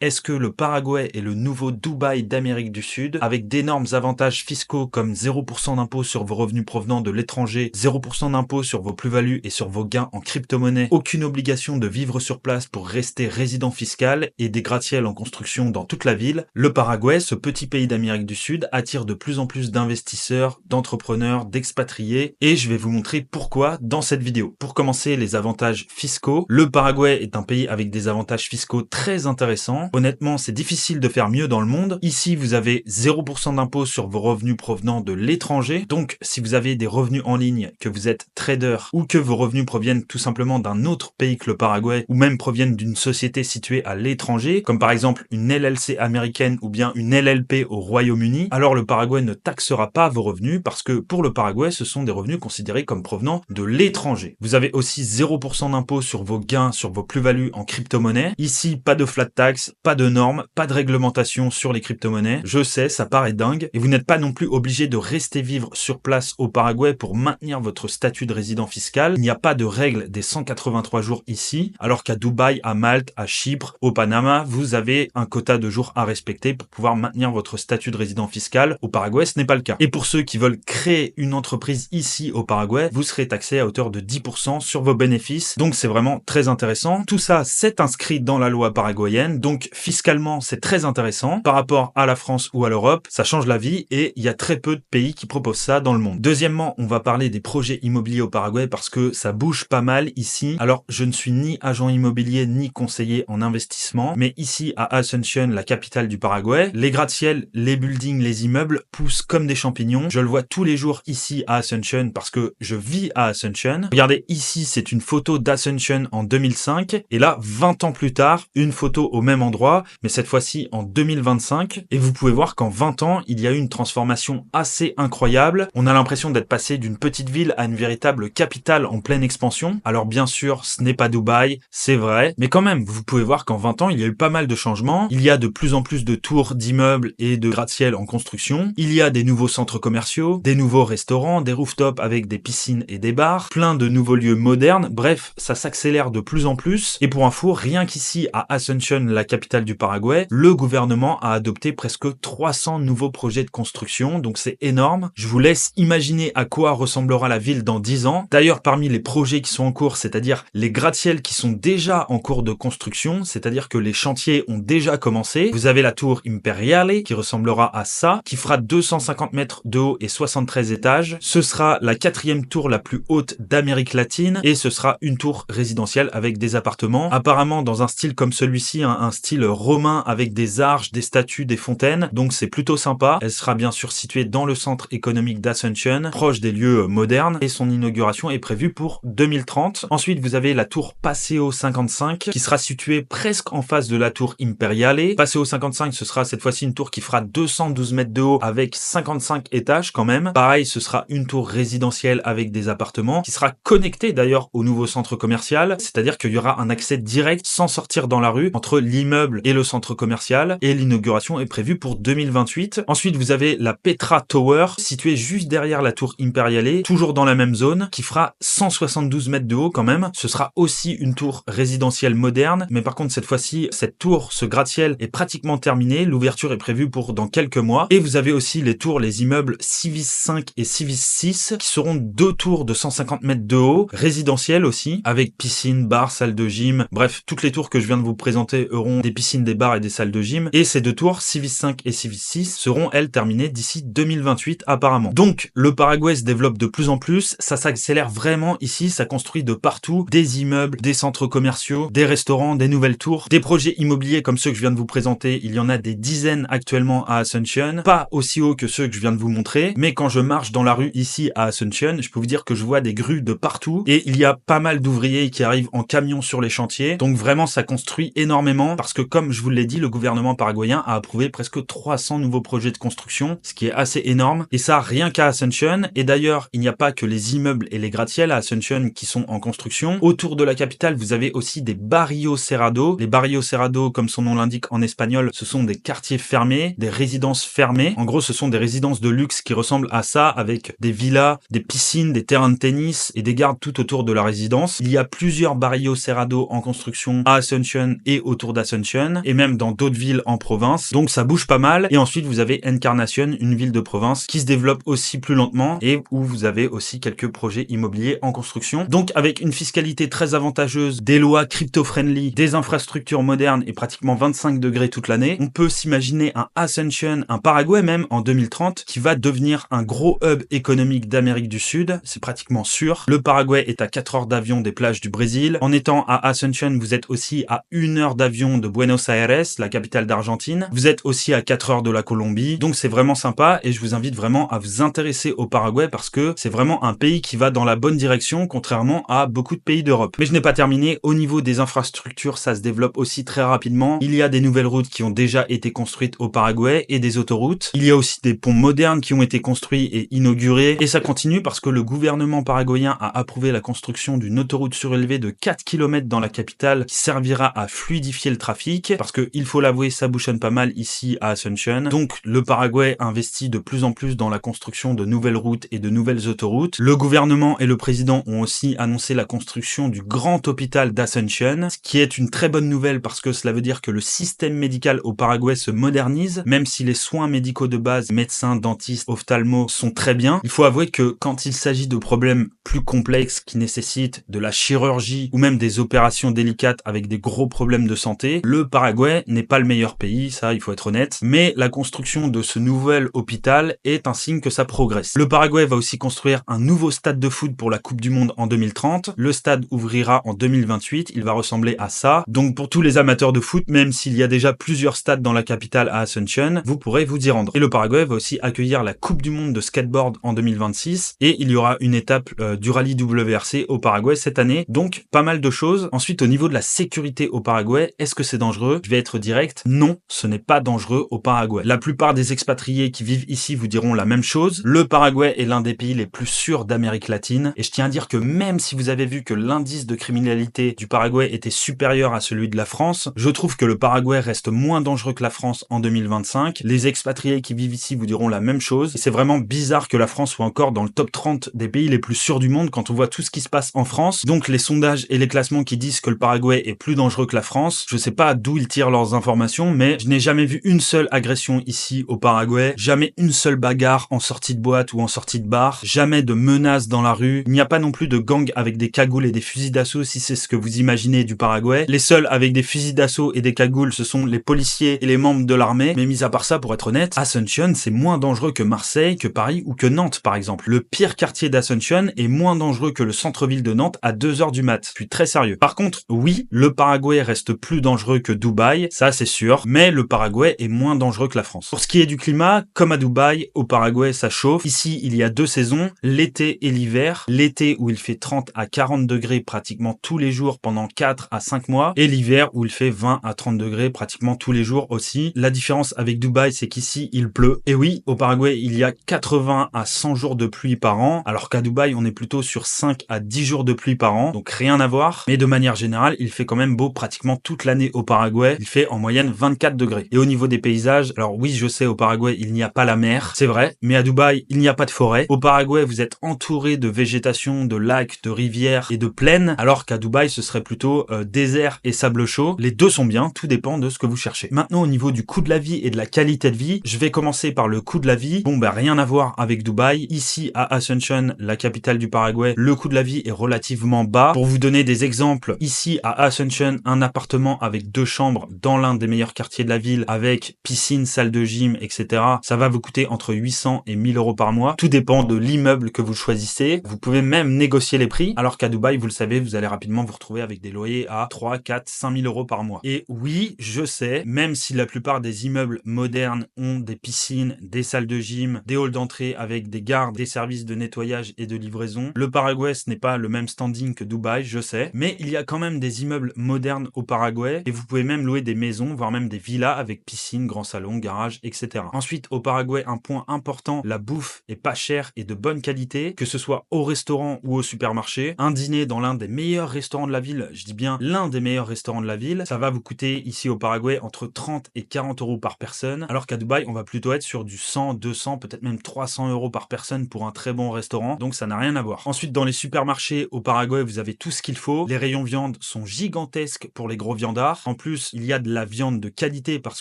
Est-ce que le Paraguay est le nouveau Dubaï d'Amérique du Sud, avec d'énormes avantages fiscaux comme 0% d'impôt sur vos revenus provenant de l'étranger, 0% d'impôt sur vos plus-values et sur vos gains en crypto-monnaie, aucune obligation de vivre sur place pour rester résident fiscal et des gratte-ciels en construction dans toute la ville? Le Paraguay, ce petit pays d'Amérique du Sud, attire de plus en plus d'investisseurs, d'entrepreneurs, d'expatriés, et je vais vous montrer pourquoi dans cette vidéo. Pour commencer, les avantages fiscaux. Le Paraguay est un pays avec des avantages fiscaux très intéressants. Honnêtement, c'est difficile de faire mieux dans le monde. Ici, vous avez 0% d'impôt sur vos revenus provenant de l'étranger. Donc, si vous avez des revenus en ligne, que vous êtes trader ou que vos revenus proviennent tout simplement d'un autre pays que le Paraguay ou même proviennent d'une société située à l'étranger, comme par exemple une LLC américaine ou bien une LLP au Royaume-Uni, alors le Paraguay ne taxera pas vos revenus parce que pour le Paraguay, ce sont des revenus considérés comme provenant de l'étranger. Vous avez aussi 0% d'impôt sur vos gains, sur vos plus-values en crypto-monnaie. Ici, pas de flat tax, pas de normes, pas de réglementation sur les crypto-monnaies. Je sais, ça paraît dingue. Et vous n'êtes pas non plus obligé de rester vivre sur place au Paraguay pour maintenir votre statut de résident fiscal. Il n'y a pas de règle des 183 jours ici, alors qu'à Dubaï, à Malte, à Chypre, au Panama, vous avez un quota de jours à respecter pour pouvoir maintenir votre statut de résident fiscal. Au Paraguay, ce n'est pas le cas. Et pour ceux qui veulent créer une entreprise ici au Paraguay, vous serez taxé à hauteur de 10% sur vos bénéfices. Donc c'est vraiment très intéressant. Tout ça, c'est inscrit dans la loi paraguayenne. Donc fiscalement, c'est très intéressant. Par rapport à la France ou à l'Europe, ça change la vie et il y a très peu de pays qui proposent ça dans le monde. Deuxièmement, on va parler des projets immobiliers au Paraguay parce que ça bouge pas mal ici. Alors, je ne suis ni agent immobilier ni conseiller en investissement, mais ici à Asunción, la capitale du Paraguay, les gratte-ciels, les buildings, les immeubles poussent comme des champignons. Je le vois tous les jours ici à Asunción parce que je vis à Asunción. Regardez, ici, c'est une photo d'Asunción en 2005 et là, 20 ans plus tard, une photo au même endroit, mais cette fois-ci en 2025. Et vous pouvez voir qu'en 20 ans, il y a eu une transformation assez incroyable. On a l'impression d'être passé d'une petite ville à une véritable capitale en pleine expansion. Alors bien sûr, ce n'est pas Dubaï, c'est vrai, mais quand même, vous pouvez voir qu'en 20 ans, il y a eu pas mal de changements. Il y a de plus en plus de tours d'immeubles et de gratte-ciel en construction. Il y a des nouveaux centres commerciaux, des nouveaux restaurants, des rooftops avec des piscines et des bars, plein de nouveaux lieux modernes. Bref, ça s'accélère de plus en plus. Et pour info, rien qu'ici à Asunción, la capitale du Paraguay, le gouvernement a adopté presque 300 nouveaux projets de construction, donc c'est énorme. Je vous laisse imaginer à quoi ressemblera la ville dans 10 ans. D'ailleurs, parmi les projets qui sont en cours, c'est-à-dire les gratte-ciels qui sont déjà en cours de construction, c'est-à-dire que les chantiers ont déjà commencé, vous avez la tour Imperiale qui ressemblera à ça, qui fera 250 mètres de haut et 73 étages. Ce sera la 4e tour la plus haute d'Amérique latine et ce sera une tour résidentielle avec des appartements. Apparemment dans un style comme celui-ci, un style romain avec des arches, des statues, des fontaines. Donc c'est plutôt sympa. Elle sera bien sûr située dans le centre économique d'Asunción, proche des lieux modernes et son inauguration est prévue pour 2030. Ensuite, vous avez la tour Paseo 55 qui sera située presque en face de la tour Imperiale. Paseo 55, ce sera cette fois-ci une tour qui fera 212 mètres de haut avec 55 étages quand même. Pareil, ce sera une tour résidentielle avec des appartements qui sera connectée d'ailleurs au nouveau centre commercial, c'est-à-dire qu'il y aura un accès direct sans sortir dans la rue entre l'immeuble et le centre commercial et l'inauguration est prévue pour 2028. Ensuite, vous avez la Petra Tower située juste derrière la tour Imperiale, toujours dans la même zone, qui fera 172 mètres de haut quand même. Ce sera aussi une tour résidentielle moderne, mais par contre cette fois-ci, cette tour, ce gratte-ciel est pratiquement terminé. L'ouverture est prévue pour dans quelques mois. Et vous avez aussi les tours, les immeubles Civis 5 et Civis 6, qui seront 2 tours de 150 mètres de haut, résidentielles aussi, avec piscine, bar, salle de gym. Bref, toutes les tours que je viens de vous présenter auront des piscines, des bars et des salles de gym. Et ces 2 tours, Civis 5 et Civis 6, seront elles terminées d'ici 2028 apparemment. Donc le Paraguay se développe de plus en plus, ça s'accélère vraiment ici, ça construit de partout des immeubles, des centres commerciaux, des restaurants, des nouvelles tours, des projets immobiliers comme ceux que je viens de vous présenter, il y en a des dizaines actuellement à Asunción, pas aussi haut que ceux que je viens de vous montrer, mais quand je marche dans la rue ici à Asunción, je peux vous dire que je vois des grues de partout et il y a pas mal d'ouvriers qui arrivent en camion sur les chantiers, donc vraiment ça construit énormément parce que comme je vous l'ai dit, le gouvernement paraguayen a approuvé presque 300 nouveaux projets de construction, ce qui est assez énorme et ça rien qu'à Asunción. Et d'ailleurs, il n'y a pas que les immeubles et les gratte-ciels à Asunción qui sont en construction. Autour de la capitale, vous avez aussi des barrios cerrados. Les barrios cerrados, comme son nom l'indique en espagnol, ce sont des quartiers fermés, des résidences fermées. En gros, ce sont des résidences de luxe qui ressemblent à ça, avec des villas, des piscines, des terrains de tennis et des gardes tout autour de la résidence. Il y a plusieurs barrios cerrados en construction à Asunción et autour d'Asunción. Ascension et même dans d'autres villes en province. Donc ça bouge pas mal. Et ensuite, vous avez Encarnación, une ville de province qui se développe aussi plus lentement et où vous avez aussi quelques projets immobiliers en construction. Donc avec une fiscalité très avantageuse, des lois crypto-friendly, des infrastructures modernes et pratiquement 25 degrés toute l'année, on peut s'imaginer un Ascension, un Paraguay même en 2030 qui va devenir un gros hub économique d'Amérique du Sud. C'est pratiquement sûr. Le Paraguay est à 4 heures d'avion des plages du Brésil. En étant à Ascension, vous êtes aussi à 1 heure d'avion de Buenos Aires, la capitale d'Argentine. Vous êtes aussi à 4 heures de la Colombie. Donc c'est vraiment sympa et je vous invite vraiment à vous intéresser au Paraguay parce que c'est vraiment un pays qui va dans la bonne direction contrairement à beaucoup de pays d'Europe. Mais je n'ai pas terminé. Au niveau des infrastructures, ça se développe aussi très rapidement. Il y a des nouvelles routes qui ont déjà été construites au Paraguay et des autoroutes. Il y a aussi des ponts modernes qui ont été construits et inaugurés. Et ça continue parce que le gouvernement paraguayen a approuvé la construction d'une autoroute surélevée de 4 km dans la capitale qui servira à fluidifier le trafic parce que, il faut l'avouer, ça bouchonne pas mal ici à Ascension. Donc le Paraguay investit de plus en plus dans la construction de nouvelles routes et de nouvelles autoroutes. Le gouvernement et le président ont aussi annoncé la construction du grand hôpital d'Ascension, ce qui est une très bonne nouvelle parce que cela veut dire que le système médical au Paraguay se modernise, même si les soins médicaux de base, médecins, dentistes, ophtalmos, sont très bien. Il faut avouer que quand il s'agit de problèmes plus complexes qui nécessitent de la chirurgie ou même des opérations délicates avec des gros problèmes de santé, le Paraguay n'est pas le meilleur pays, ça il faut être honnête, mais la construction de ce nouvel hôpital est un signe que ça progresse. Le Paraguay va aussi construire un nouveau stade de foot pour la Coupe du Monde en 2030. Le stade ouvrira en 2028, il va ressembler à ça. Donc pour tous les amateurs de foot, même s'il y a déjà plusieurs stades dans la capitale à Ascension, vous pourrez vous y rendre. Et le Paraguay va aussi accueillir la Coupe du Monde de skateboard en 2026 et il y aura une étape du rallye WRC au Paraguay cette année. Donc pas mal de choses. Ensuite, au niveau de la sécurité au Paraguay, est-ce que c'est dangereux? Je vais être direct. Non, ce n'est pas dangereux au Paraguay. La plupart des expatriés qui vivent ici vous diront la même chose. Le Paraguay est l'un des pays les plus sûrs d'Amérique latine et je tiens à dire que même si vous avez vu que l'indice de criminalité du Paraguay était supérieur à celui de la France, je trouve que le Paraguay reste moins dangereux que la France en 2025. Les expatriés qui vivent ici vous diront la même chose. Et c'est vraiment bizarre que la France soit encore dans le top 30 des pays les plus sûrs du monde quand on voit tout ce qui se passe en France. Donc les sondages et les classements qui disent que le Paraguay est plus dangereux que la France, je sais pas d'où ils tirent leurs informations, mais je n'ai jamais vu une seule agression ici au Paraguay, jamais une seule bagarre en sortie de boîte ou en sortie de bar, jamais de menaces dans la rue. Il n'y a pas non plus de gangs avec des cagoules et des fusils d'assaut si c'est ce que vous imaginez du Paraguay. Les seuls avec des fusils d'assaut et des cagoules, ce sont les policiers et les membres de l'armée. Mais mis à part ça, pour être honnête, Ascension, c'est moins dangereux que Marseille, que Paris ou que Nantes, par exemple. Le pire quartier d'Ascension est moins dangereux que le centre-ville de Nantes à 2 heures du mat. Je suis très sérieux. Par contre, oui, le Paraguay reste plus dangereux que Dubaï, ça c'est sûr, mais le Paraguay est moins dangereux que la France. Pour ce qui est du climat, comme à Dubaï, au Paraguay, ça chauffe. Ici, il y a 2 saisons, l'été et l'hiver. L'été où il fait 30 à 40 degrés pratiquement tous les jours pendant 4 à 5 mois, et l'hiver où il fait 20 à 30 degrés pratiquement tous les jours aussi. La différence avec Dubaï, c'est qu'ici, il pleut. Et oui, au Paraguay, il y a 80 à 100 jours de pluie par an, alors qu'à Dubaï, on est plutôt sur 5 à 10 jours de pluie par an, donc rien à voir. Mais de manière générale, il fait quand même beau pratiquement toute l'année au Paraguay. Il fait en moyenne 24 degrés. Et au niveau des paysages, alors oui, je sais, au Paraguay, il n'y a pas la mer, c'est vrai, mais à Dubaï, il n'y a pas de forêt. Au Paraguay, vous êtes entouré de végétation, de lacs, de rivières et de plaines, alors qu'à Dubaï, ce serait plutôt désert et sable chaud. Les deux sont bien, tout dépend de ce que vous cherchez. Maintenant, au niveau du coût de la vie et de la qualité de vie, je vais commencer par le coût de la vie. Bon, rien à voir avec Dubaï. Ici, à Ascension, la capitale du Paraguay, le coût de la vie est relativement bas. Pour vous donner des exemples, ici, à Ascension, un appartement avec 2 chambres dans l'un des meilleurs quartiers de la ville, avec piscine, salle de gym, etc. Ça va vous coûter entre 800 et 1000 euros par mois. Tout dépend de l'immeuble que vous choisissez. Vous pouvez même négocier les prix, alors qu'à Dubaï, vous le savez, vous allez rapidement vous retrouver avec des loyers à 3, 4, 5000 euros par mois. Et oui, je sais, même si la plupart des immeubles modernes ont des piscines, des salles de gym, des halls d'entrée avec des gardes, des services de nettoyage et de livraison, le Paraguay, ce n'est pas le même standing que Dubaï, je sais, mais il y a quand même des immeubles modernes au Paraguay et vous pouvez même louer des maisons, voire même des villas avec piscine, grand salon, garage, etc. Ensuite, au Paraguay, un point important, la bouffe est pas chère et de bonne qualité, que ce soit au restaurant ou au supermarché. Un dîner dans l'un des meilleurs restaurants de la ville, je dis bien l'un des meilleurs restaurants de la ville, ça va vous coûter ici au Paraguay entre 30 et 40 euros par personne, alors qu'à Dubaï, on va plutôt être sur du 100, 200, peut-être même 300 euros par personne pour un très bon restaurant, donc ça n'a rien à voir. Ensuite, dans les supermarchés au Paraguay, vous avez tout ce qu'il faut. Les rayons viande sont gigantesques pour les gros viandards. En plus, il y a de la viande de qualité parce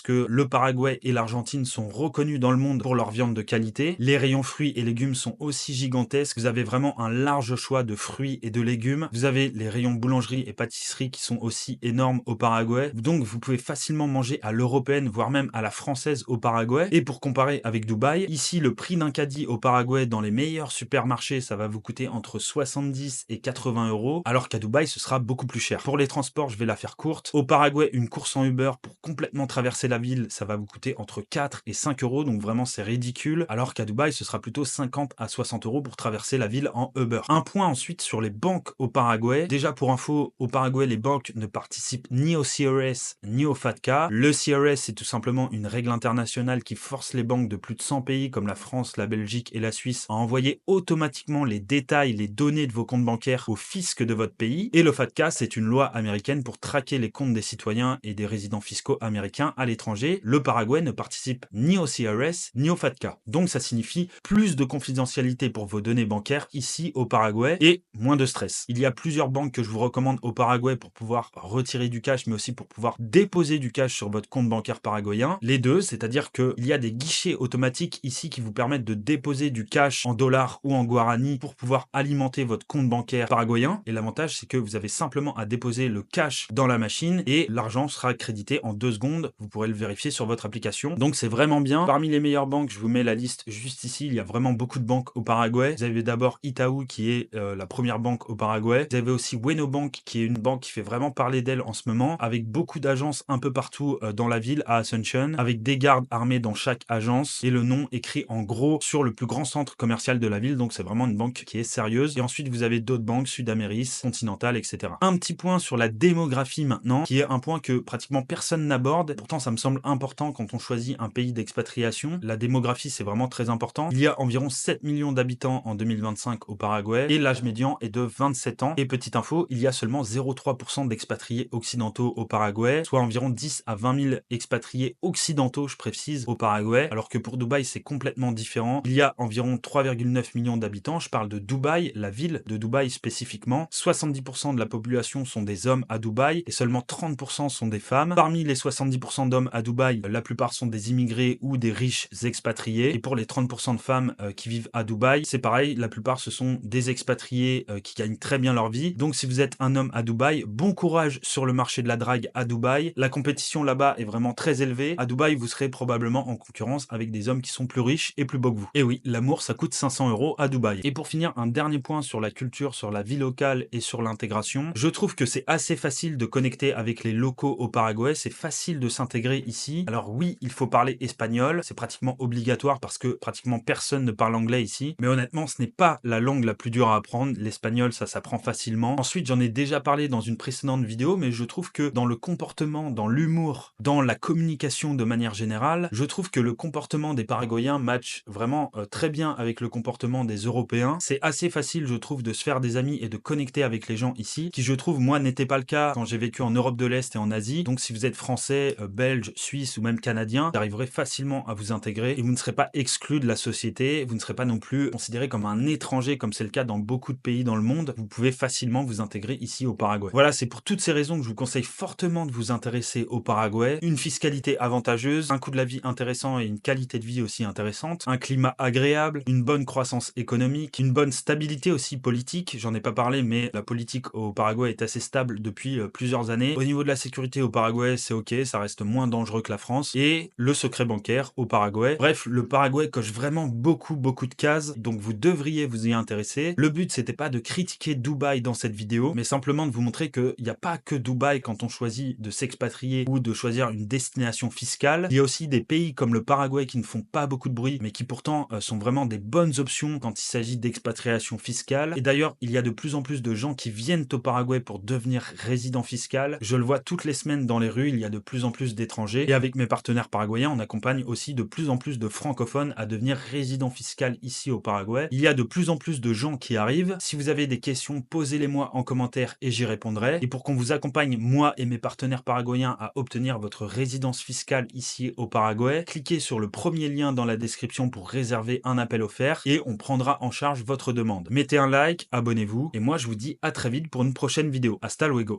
que le Paraguay et l'Argentine sont reconnus dans le monde pour leur viande de qualité. Les rayons fruits et légumes sont aussi gigantesques. Vous avez vraiment un large choix de fruits et de légumes. Vous avez les rayons boulangerie et pâtisserie qui sont aussi énormes au Paraguay. Donc, vous pouvez facilement manger à l'européenne, voire même à la française au Paraguay. Et pour comparer avec Dubaï, ici, le prix d'un caddie au Paraguay dans les meilleurs supermarchés, ça va vous coûter entre 70 et 80 euros, alors qu'à Dubaï, ce sera beaucoup plus cher. Pour les transports, je vais la faire courte. Au Paraguay, une course en Uber pour complètement traverser la ville, ça va vous coûter entre 4 et 5 euros, donc vraiment c'est ridicule, alors qu'à Dubaï, ce sera plutôt 50 à 60 euros pour traverser la ville en Uber. Un point ensuite sur les banques au Paraguay. Déjà pour info, au Paraguay, les banques ne participent ni au CRS ni au FATCA. Le CRS, c'est tout simplement une règle internationale qui force les banques de plus de 100 pays comme la France, la Belgique et la Suisse à envoyer automatiquement les détails, les données de vos comptes bancaires au fisc de votre pays. Et le FATCA, c'est une loi américaine pour traquer les comptes des citoyens et des résidents fiscaux américains à l'étranger. Le Paraguay ne participe ni au CRS ni au FATCA. Donc ça signifie plus de confidentialité pour vos données bancaires ici au Paraguay et moins de stress. Il y a plusieurs banques que je vous recommande au Paraguay pour pouvoir retirer du cash, mais aussi pour pouvoir déposer du cash sur votre compte bancaire paraguayen. Les deux, c'est-à-dire qu'il y a des guichets automatiques ici qui vous permettent de déposer du cash en dollars ou en guarani pour pouvoir alimenter votre compte bancaire paraguayen. Et l'avantage, c'est que vous avez simplement à déposer le cash dans la machine et l'argent sera crédité en 2 secondes. Vous pourrez le vérifier sur votre application. Donc c'est vraiment bien. Parmi les meilleures banques, je vous mets la liste juste ici. Il y a vraiment beaucoup de banques au Paraguay. Vous avez d'abord Itaú qui est la première banque au Paraguay. Vous avez aussi Ueno Bank qui est une banque qui fait vraiment parler d'elle en ce moment, avec beaucoup d'agences un peu partout dans la ville à Asunción, avec des gardes armés dans chaque agence et le nom écrit en gros sur le plus grand centre commercial de la ville. Donc c'est vraiment une banque qui est sérieuse. Et ensuite vous avez d'autres banques, Sud-Améris, Continental, etc. Un petit point sur la démographie maintenant, qui est un point que pratiquement personne n'aborde. Pourtant ça me semble important quand on choisit un pays d'expatriation. La démographie, c'est vraiment très important. Il y a environ 7 millions d'habitants en 2025 au Paraguay et l'âge médian est de 27 ans. Et petite info, il y a seulement 0,3% d'expatriés occidentaux au Paraguay, soit environ 10 à 20 000 expatriés occidentaux, je précise, au Paraguay, alors que pour Dubaï, c'est complètement différent. Il y a environ 3,9 millions d'habitants. Je parle de Dubaï, la ville de Dubaï spécifiquement. 70% de la population sont des hommes à Dubaï et seulement 30% sont des femmes. Parmi les 70% d'hommes à Dubaï, la plupart sont des immigrés ou des riches expatriés. Et pour les 30% de femmes qui vivent à Dubaï, c'est pareil, la plupart ce sont des expatriés qui gagnent très bien leur vie. Donc si vous êtes un homme à Dubaï, bon courage sur le marché de la drague à Dubaï. La compétition là-bas est vraiment très élevée. À Dubaï, vous serez probablement en concurrence avec des hommes qui sont plus riches et plus beaux que vous. Et oui, l'amour, ça coûte 500 € à Dubaï. Et pour finir, un dernier point sur la culture, sur la vie locale et sur l'intégration. Je trouve que c'est assez facile de connecter avec les locaux au Paraguay. C'est facile de s'intégrer ici. Alors oui, il faut parler espagnol. C'est pratiquement obligatoire parce que pratiquement personne ne parle anglais ici. Mais honnêtement, ce n'est pas la langue la plus dure à apprendre. L'espagnol, ça s'apprend facilement. Ensuite, j'en ai déjà parlé dans une précédente vidéo, mais je trouve que dans le comportement, dans l'humour, dans la communication de manière générale, je trouve que le comportement des Paraguayens match vraiment très bien avec le comportement des Européens. C'est assez facile, je trouve, de se faire des amis et de connecter avec les gens ici, qui je trouve, moi, n'était pas le cas quand j'ai vécu en Europe de l'Est et en Asie. Donc si vous êtes français, belge, suisse ou même canadien, vous arriverez facilement à vous intégrer et vous ne serez pas exclu de la société, vous ne serez pas non plus considéré comme un étranger, comme c'est le cas dans beaucoup de pays dans le monde. Vous pouvez facilement vous intégrer ici au Paraguay. Voilà, c'est pour toutes ces raisons que je vous conseille fortement de vous intéresser au Paraguay. Une fiscalité avantageuse, un coût de la vie intéressant et une qualité de vie aussi intéressante, un climat agréable, une bonne croissance économique, une bonne stabilité aussi politique. J'en ai pas parlé, mais la politique au Paraguay est assez stable depuis plusieurs années. Au niveau de la sécurité au Paraguay, c'est ok, ça reste moins dangereux que la France. Et le secret bancaire au Paraguay. Bref, le Paraguay coche vraiment beaucoup de cases, donc vous devriez vous y intéresser. Le but, c'était pas de critiquer Dubaï dans cette vidéo, mais simplement de vous montrer qu'il n'y a pas que Dubaï quand on choisit de s'expatrier ou de choisir une destination fiscale. Il y a aussi des pays comme le Paraguay qui ne font pas beaucoup de bruit, mais qui pourtant sont vraiment des bonnes options quand il s'agit d'expatriation fiscale. Et d'ailleurs, il y a de plus en plus de gens qui viennent au Paraguay pour devenir résident fiscal. Je le vois toutes les semaines dans les rues, il y a de plus en plus d'étrangers. Et avec mes partenaires paraguayens, on accompagne aussi de plus en plus de francophones à devenir résident fiscal ici au Paraguay. Il y a de plus en plus de gens qui arrivent. Si vous avez des questions, posez-les-moi en commentaire et j'y répondrai. Et pour qu'on vous accompagne, moi et mes partenaires paraguayens, à obtenir votre résidence fiscale ici au Paraguay, cliquez sur le premier lien dans la description pour réserver un appel offert et on prendra en charge votre demande. Mettez un like, abonnez-vous et moi je vous dis à très vite pour une prochaine vidéo. Hasta luego.